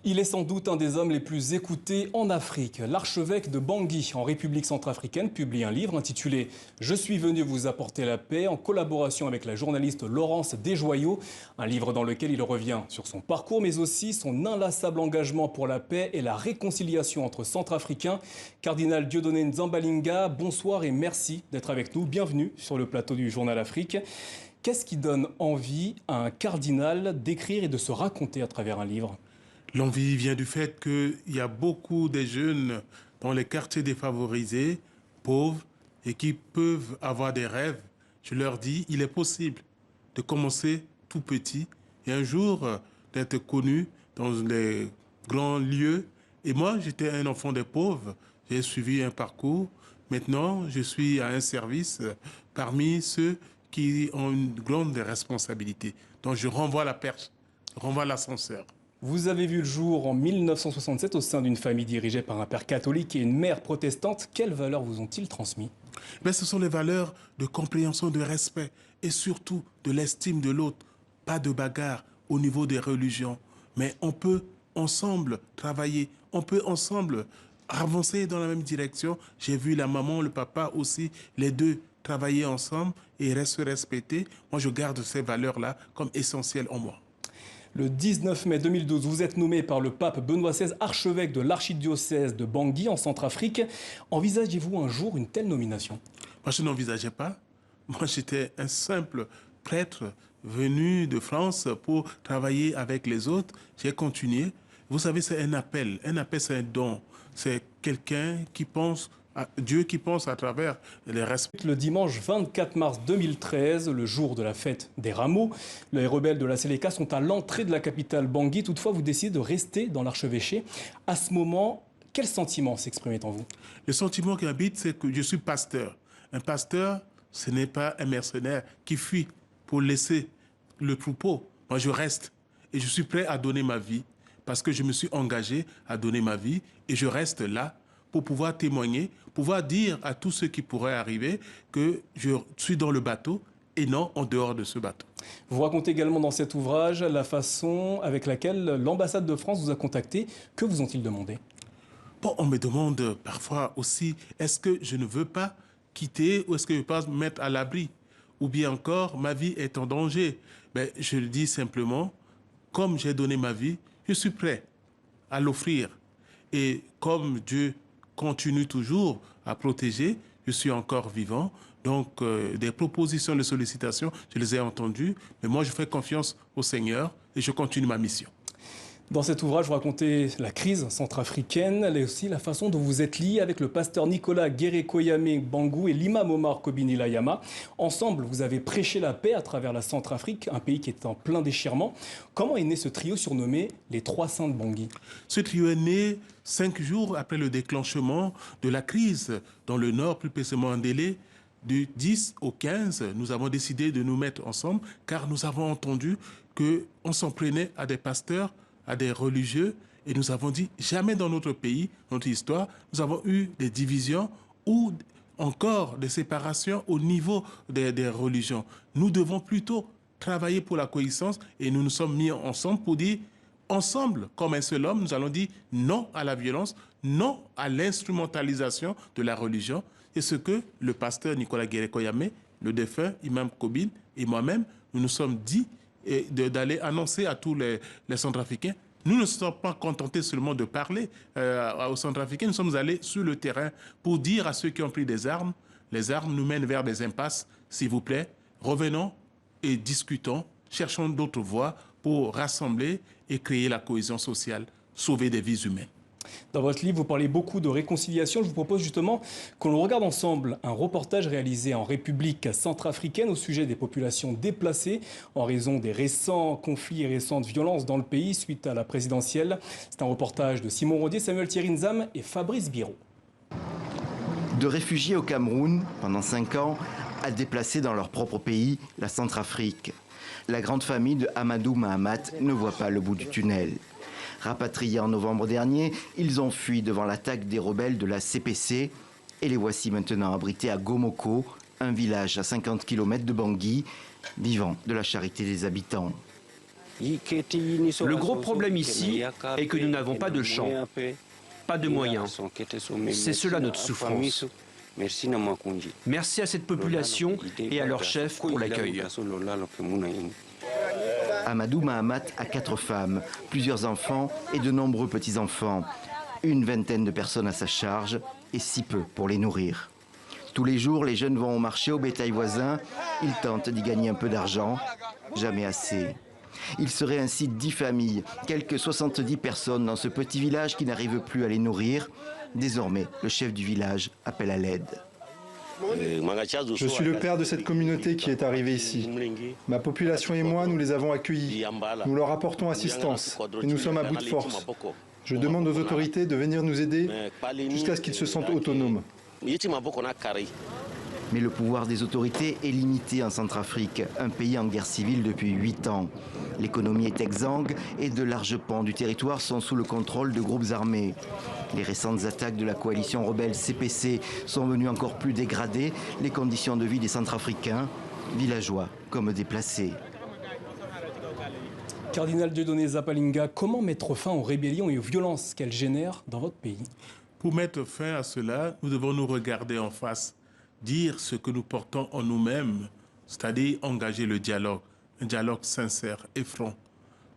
Il est sans doute un des hommes les plus écoutés en Afrique. L'archevêque de Bangui, en République centrafricaine, publie un livre intitulé « Je suis venu vous apporter la paix » en collaboration avec la journaliste Laurence Desjoyaux. Un livre dans lequel il revient sur son parcours, mais aussi son inlassable engagement pour la paix et la réconciliation entre Centrafricains. Cardinal Dieudonné Nzambalinga, bonsoir et merci d'être avec nous. Bienvenue sur le plateau du Journal Afrique. Qu'est-ce qui donne envie à un cardinal d'écrire et de se raconter à travers un livre ? L'envie vient du fait qu'il y a beaucoup de jeunes dans les quartiers défavorisés, pauvres, et qui peuvent avoir des rêves. Je leur dis, il est possible de commencer tout petit et un jour d'être connu dans les grands lieux. Et moi, j'étais un enfant des pauvres, j'ai suivi un parcours. Maintenant, je suis à un service parmi ceux qui ont une grande responsabilité. Donc, je renvoie la perche, je renvoie l'ascenseur. Vous avez vu le jour en 1967 au sein d'une famille dirigée par un père catholique et une mère protestante. Quelles valeurs vous ont-ils transmis ? Mais ce sont les valeurs de compréhension, de respect et surtout de l'estime de l'autre. Pas de bagarre au niveau des religions, mais on peut ensemble travailler, on peut ensemble avancer dans la même direction. J'ai vu la maman, le papa aussi, les deux travailler ensemble et se respecter. Moi, je garde ces valeurs-là comme essentielles en moi. Le 19 mai 2012, vous êtes nommé par le pape Benoît XVI archevêque de l'archidiocèse de Bangui en Centrafrique. Envisagez-vous un jour une telle nomination ? Moi, je n'envisageais pas. Moi, j'étais un simple prêtre venu de France pour travailler avec les autres. J'ai continué. Vous savez, c'est un appel. Un appel, c'est un don. C'est quelqu'un qui pense Dieu qui pense à travers les respects. Le dimanche 24 mars 2013, le jour de la fête des Rameaux, les rebelles de la Séléka sont à l'entrée de la capitale Bangui. Toutefois, vous décidez de rester dans l'archevêché. À ce moment, quel sentiment s'exprimait en vous ? Le sentiment qui habite, c'est que je suis pasteur. Un pasteur, ce n'est pas un mercenaire qui fuit pour laisser le troupeau. Moi, je reste et je suis prêt à donner ma vie parce que je me suis engagé à donner ma vie et je reste là pour pouvoir témoigner, pouvoir dire à tous ceux qui pourraient arriver que je suis dans le bateau et non en dehors de ce bateau. Vous racontez également dans cet ouvrage la façon avec laquelle l'ambassade de France vous a contacté. Que vous ont-ils demandé ? Bon, on me demande parfois aussi, est-ce que je ne veux pas quitter ou est-ce que je ne veux pas me mettre à l'abri ? Ou bien encore, ma vie est en danger. Mais je le dis simplement, comme j'ai donné ma vie, je suis prêt à l'offrir. Et comme Dieu continue toujours à protéger, je suis encore vivant. Donc, des propositions de sollicitation, je les ai entendues. Mais moi, je fais confiance au Seigneur et je continue ma mission. Dans cet ouvrage, vous racontez la crise centrafricaine, mais aussi la façon dont vous êtes lié avec le pasteur Nicolas Guérékoyamé Bangou et l'imam Omar Kobini Layama. Ensemble, vous avez prêché la paix à travers la Centrafrique, un pays qui est en plein déchirement. Comment est né ce trio surnommé les Trois Saints de Bangui ? Ce trio est né 5 jours après le déclenchement de la crise dans le nord, plus précisément en Délé. Du 10 au 15, nous avons décidé de nous mettre ensemble car nous avons entendu qu'on s'en prenait à des pasteurs, à des religieux, et nous avons dit, jamais dans notre pays, notre histoire, nous avons eu des divisions ou encore des séparations au niveau des religions. Nous devons plutôt travailler pour la coexistence et nous nous sommes mis ensemble pour dire, ensemble, comme un seul homme, nous allons dire non à la violence, non à l'instrumentalisation de la religion. Et ce que le pasteur Nicolas Guérékoyamé, le défunt imam Kobine et moi-même, nous nous sommes dit d'aller annoncer à tous les Centrafricains. Nous ne sommes pas contentés seulement de parler aux Centrafricains, nous sommes allés sur le terrain pour dire à ceux qui ont pris des armes, les armes nous mènent vers des impasses, s'il vous plaît, revenons et discutons, cherchons d'autres voies pour rassembler et créer la cohésion sociale, sauver des vies humaines. Dans votre livre, vous parlez beaucoup de réconciliation. Je vous propose justement qu'on regarde ensemble un reportage réalisé en République centrafricaine au sujet des populations déplacées en raison des récents conflits et récentes violences dans le pays suite à la présidentielle. C'est un reportage de Simon Rodier, Samuel Thierry Nzam et Fabrice Biro. De réfugiés au Cameroun pendant 5 ans à déplacés dans leur propre pays, la Centrafrique. La grande famille de Amadou Mahamat ne voit pas le bout du tunnel. Rapatriés en novembre dernier, ils ont fui devant l'attaque des rebelles de la CPC et les voici maintenant abrités à Gomoko, un village à 50 km de Bangui, vivant de la charité des habitants. Le gros problème ici est que nous n'avons pas de champs, pas de moyens. C'est cela notre souffrance. Merci à cette population et à leur chef pour l'accueil. Amadou Mahamat a 4 femmes, plusieurs enfants et de nombreux petits-enfants. Une vingtaine de personnes à sa charge et si peu pour les nourrir. Tous les jours, les jeunes vont au marché au bétail voisin. Ils tentent d'y gagner un peu d'argent, jamais assez. Il serait ainsi 10 familles, quelques 70 personnes dans ce petit village qui n'arrivent plus à les nourrir. Désormais, le chef du village appelle à l'aide. Je suis le père de cette communauté qui est arrivée ici. Ma population et moi, nous les avons accueillis. Nous leur apportons assistance et nous sommes à bout de force. Je demande aux autorités de venir nous aider jusqu'à ce qu'ils se sentent autonomes. Mais le pouvoir des autorités est limité en Centrafrique, un pays en guerre civile depuis 8 ans. L'économie est exsangue et de larges pans du territoire sont sous le contrôle de groupes armés. Les récentes attaques de la coalition rebelle CPC sont venues encore plus dégrader les conditions de vie des Centrafricains, villageois comme déplacés. Cardinal Dieudonné Zapalinga, comment mettre fin aux rébellions et aux violences qu'elles génèrent dans votre pays? Pour mettre fin à cela, nous devons nous regarder en face, dire ce que nous portons en nous-mêmes, c'est-à-dire engager le dialogue, un dialogue sincère et franc,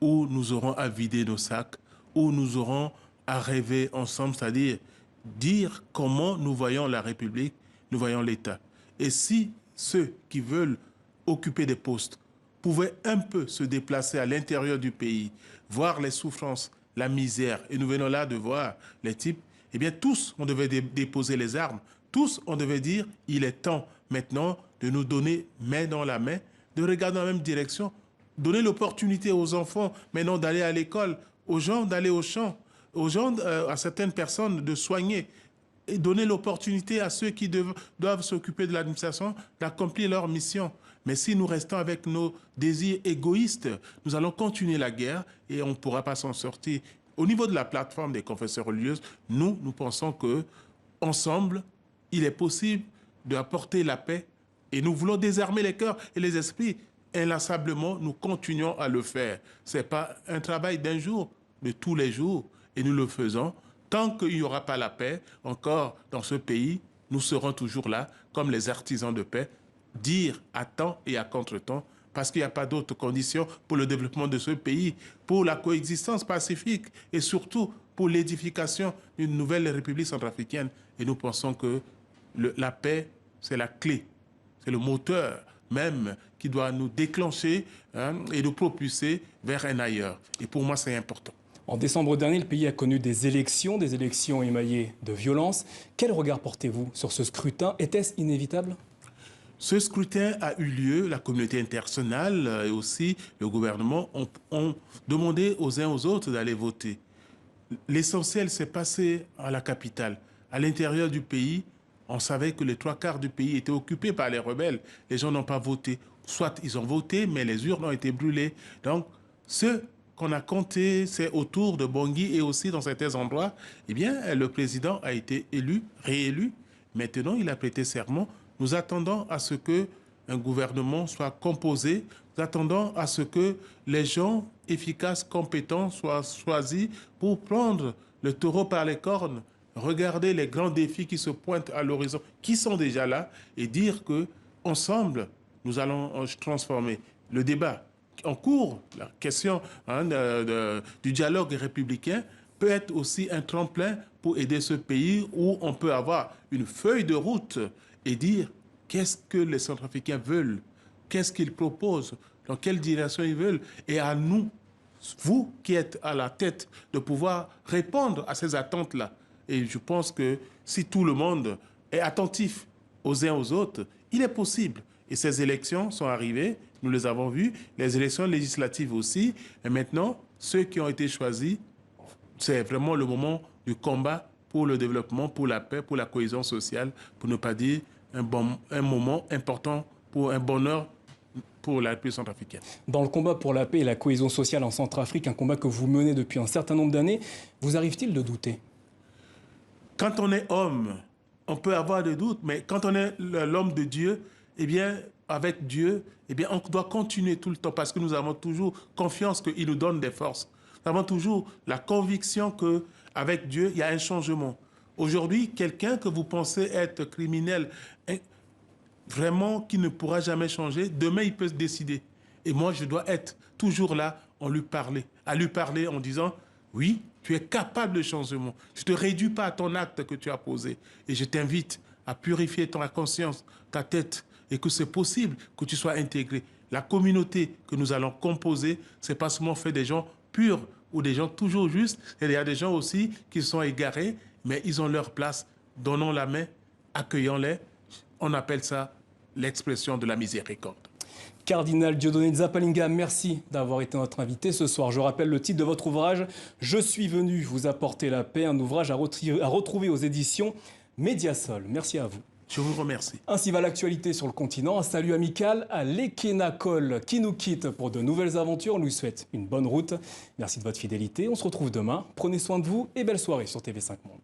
où nous aurons à vider nos sacs, où nous aurons à rêver ensemble, c'est-à-dire dire comment nous voyons la République, nous voyons l'État. Et si ceux qui veulent occuper des postes pouvaient un peu se déplacer à l'intérieur du pays, voir les souffrances, la misère, et nous venons là de voir les types, eh bien tous, on devait déposer les armes, tous, on devait dire, il est temps maintenant de nous donner main dans la main, de regarder dans la même direction, donner l'opportunité aux enfants maintenant d'aller à l'école, aux gens d'aller au champ, aux gens, à certaines personnes de soigner, et donner l'opportunité à ceux qui doivent s'occuper de l'administration d'accomplir leur mission. Mais si nous restons avec nos désirs égoïstes, nous allons continuer la guerre et on ne pourra pas s'en sortir. Au niveau de la plateforme des confessions religieuses, nous pensons que ensemble, il est possible d'apporter la paix et nous voulons désarmer les cœurs et les esprits. Inlassablement, nous continuons à le faire. Ce n'est pas un travail d'un jour, de tous les jours. Et nous le faisons. Tant qu'il n'y aura pas la paix, encore dans ce pays, nous serons toujours là, comme les artisans de paix, dire à temps et à contre-temps, parce qu'il n'y a pas d'autres conditions pour le développement de ce pays, pour la coexistence pacifique et surtout pour l'édification d'une nouvelle République centrafricaine. Et nous pensons que la paix, c'est la clé, c'est le moteur même qui doit nous déclencher et nous propulser vers un ailleurs. Et pour moi, c'est important. En décembre dernier, le pays a connu des élections émaillées de violence. Quel regard portez-vous sur ce scrutin? Était-ce inévitable? Ce scrutin a eu lieu, la communauté internationale et aussi le gouvernement ont demandé aux uns aux autres d'aller voter. L'essentiel s'est passé à la capitale. À l'intérieur du pays, on savait que les 3/4 du pays étaient occupés par les rebelles. Les gens n'ont pas voté. Soit ils ont voté, mais les urnes ont été brûlées. Donc, ce qu'on a compté, c'est autour de Bangui et aussi dans certains endroits, eh bien, le président a été élu, réélu. Maintenant, il a prêté serment. Nous attendons à ce qu'un gouvernement soit composé. Nous attendons à ce que les gens efficaces, compétents soient choisis pour prendre le taureau par les cornes, regarder les grands défis qui se pointent à l'horizon, qui sont déjà là, et dire qu'ensemble, nous allons transformer le débat en cours. La question du dialogue républicain peut être aussi un tremplin pour aider ce pays où on peut avoir une feuille de route et dire qu'est-ce que les Centrafricains veulent, qu'est-ce qu'ils proposent, dans quelle direction ils veulent. Et à nous, vous qui êtes à la tête, de pouvoir répondre à ces attentes-là. Et je pense que si tout le monde est attentif aux uns aux autres, il est possible. Et ces élections sont arrivées, nous les avons vues, les élections législatives aussi. Et maintenant, ceux qui ont été choisis, c'est vraiment le moment du combat pour le développement, pour la paix, pour la cohésion sociale, pour ne pas dire un moment important pour un bonheur pour la République centrafricaine. Dans le combat pour la paix et la cohésion sociale en Centrafrique, un combat que vous menez depuis un certain nombre d'années, vous arrive-t-il de douter? Quand on est homme, on peut avoir des doutes, mais quand on est l'homme de Dieu, eh bien, avec Dieu, eh bien, on doit continuer tout le temps parce que nous avons toujours confiance qu'il nous donne des forces. Nous avons toujours la conviction qu'avec Dieu, il y a un changement. Aujourd'hui, quelqu'un que vous pensez être criminel, vraiment qui ne pourra jamais changer, demain, il peut se décider. Et moi, je dois être toujours là à lui parler en disant, oui, tu es capable de changement. Je ne te réduis pas à ton acte que tu as posé. Et je t'invite à purifier ta conscience, ta tête, et que c'est possible que tu sois intégré. La communauté que nous allons composer, ce n'est pas seulement fait des gens purs ou des gens toujours justes. Il y a des gens aussi qui sont égarés, mais ils ont leur place. Donnons la main, accueillons-les. On appelle ça l'expression de la miséricorde. Cardinal Dieudonné Nzapalinga, merci d'avoir été notre invité ce soir. Je rappelle le titre de votre ouvrage « Je suis venu vous apporter la paix », un ouvrage à retrouver aux éditions Mediasol. Merci à vous. Je vous remercie. Ainsi va l'actualité sur le continent. Un salut amical à l'Ekena Cole qui nous quitte pour de nouvelles aventures. On lui souhaite une bonne route. Merci de votre fidélité. On se retrouve demain. Prenez soin de vous et belle soirée sur TV5 Monde.